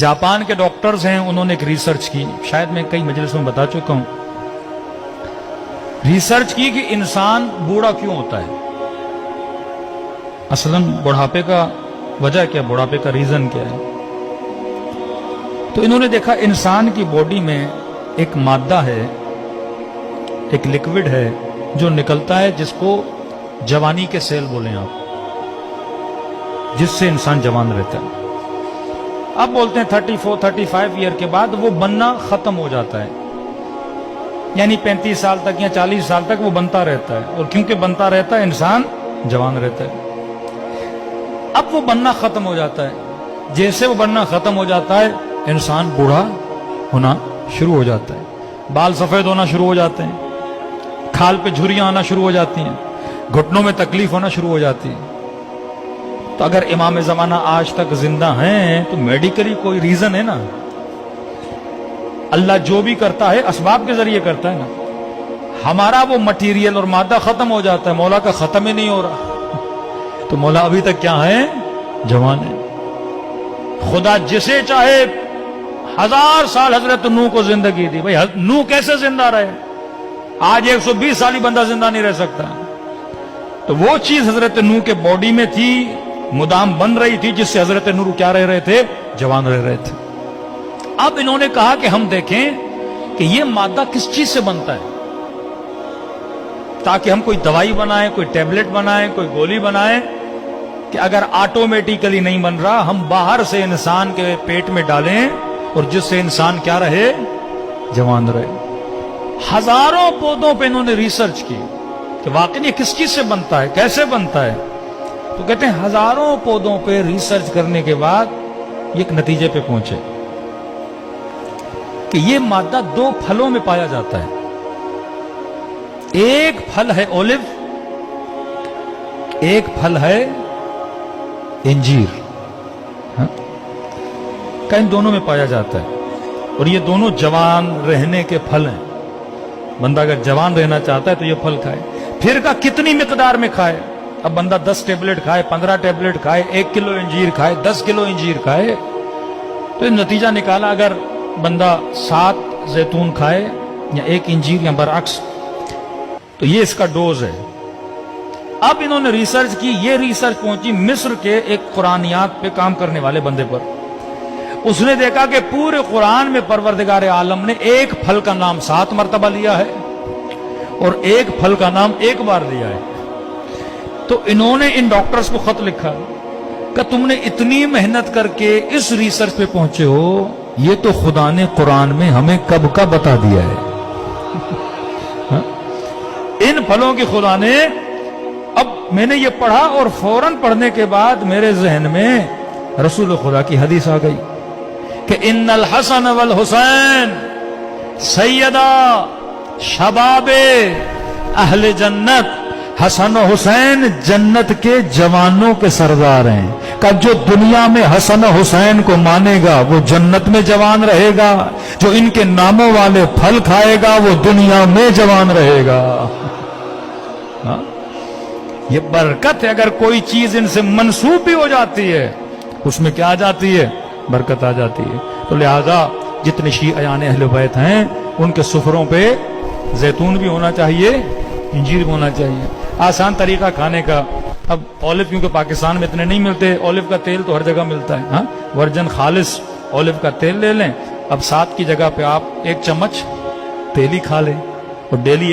Japan के doctors हैं, उन्होंने एक रिसर्च की, शायद मैं कई मजलिसों में बता चुका हूं। रिसर्च की कि इंसान बूढ़ा क्यों होता है, असलन बुढ़ापे का वजह क्या, बुढ़ापे का रीजन क्या है। तो इन्होंने देखा इंसान की बॉडी में एक मादा है, एक लिक्विड है जो निकलता है, जिसको जवानी के सेल बोलें आप, जिससे इंसान जवान रहता है। अब बोलते हैं 34-35 ईयर के बाद वो बनना खत्म हो जाता है, यानी 35 साल तक या 40 साल तक वो बनता रहता है, और क्योंकि बनता रहता है इंसान जवान रहता है। अब वो बनना खत्म हो जाता है, जैसे वो बनना खत्म हो जाता है इंसान बूढ़ा होना शुरू हो जाता है, बाल सफेद होना शुरू हो जाते हैं, खाल पे झुर्रियां आना शुरू हो जाती हैं, घुटनों में तकलीफ होना शुरू हो जाती है। तो अगर इमाम ज़माना आज तक जिंदा हैं तो मेडिकली कोई रीजन है ना, अल्लाह जो भी करता है असबाब के जरिए करता है ना। हमारा वो मटीरियल और मादा खत्म हो जाता है, मौला का खत्म ही नहीं हो रहा, तो मौला अभी तक क्या है, जवान है। खुदा जिसे चाहे 1000 साल हजरत नूह को जिंदगी दी, भाई नूह कैसे जिंदा रहे, आज 120 साल ही बंदा जिंदा नहीं रह सकता। तो वो चीज हजरत नूह के बॉडी में थी, मुदाम बन रही थी, जिससे हजरत नूह क्या रह रहे थे, जवान रह रहे थे। अब इन्होंने कहा कि हम देखें कि ये मादा किस चीज से बनता है, ताकि हम कोई दवाई बनाएं, कोई टैबलेट बनाएं, कोई गोली बनाएं, कि अगर ऑटोमेटिकली नहीं बन रहा, हम बाहर से इंसान के पेट में डालें और जिससे इंसान क्या रहे, जवान रहे। हजारों पौधों पे इन्होंने रिसर्च की कि वाकई ये किस चीज से बनता है, कैसे बनता है। तो कहते हैं हजारों पौधों पे रिसर्च करने के बाद एक नतीजे पे पहुंचे कि ये मादा 2 फलों में पाया जाता है। एक फल है ओलिव, एक फल है इंजीर, हाँ? इन दोनों में पाया जाता है, और ये दोनों जवान रहने के फल हैं। बंदा अगर जवान रहना चाहता है तो ये फल खाए। फिर का कितनी मिकदार में खाए, अब बंदा 10 टेबलेट खाए, 15 टेबलेट खाए, 1 किलो इंजीर खाए, 10 किलो इंजीर खाए, तो नतीजा निकाला अगर बंदा 7 जैतून खाए या 1 इंजीर या बरअक्स, तो ये इसका डोज है। अब इन्होंने रिसर्च की, ये रिसर्च पहुंची मिस्र के एक कुरानियात पे काम करने वाले बंदे पर। उसने देखा कि पूरे कुरान में परवरदिगार आलम ने एक फल का नाम 7 मरतबा लिया है और एक फल का नाम 1 बार लिया है। तो इन्होंने इन डॉक्टर्स को खत लिखा कि तुमने इतनी मेहनत करके इस रिसर्च पे पहुंचे हो, ये तो खुदा ने कुरान में हमें कब का बता दिया है। इन फलों की खुदा ने, अब मैंने ये पढ़ा और फौरन पढ़ने के बाद मेरे जहन में रसूल खुदा की हदीस आ गई कि इन्नल हसन वल हुसैन सैयदा शबाबे अहले जन्नत, हसन और हुसैन जन्नत के जवानों के सरदार हैं। कब जो दुनिया में हसन और हुसैन को मानेगा वो जन्नत में जवान रहेगा, जो इनके नामों वाले फल खाएगा वो दुनिया में जवान रहेगा। हाँ? ये बरकत है, अगर कोई चीज इनसे मंसूब भी हो जाती है उसमें क्या आ जाती है, बरकत आ जाती है। तो लिहाजा जितने शीआयान अहले बैत हैं उनके सुफरों पे जैतून भी होना चाहिए, इंजीर भी होना चाहिए। आसान तरीका खाने का, अब ऑलिव क्योंकि पाकिस्तान में इतने नहीं मिलते, ऑलिव का तेल तो हर जगह मिलता है, हाँ? वर्जन खालिस ऑलिव का तेल ले लें। अब 7 की जगह पे आप 1 चम्मच तेल ही खा लें और डेली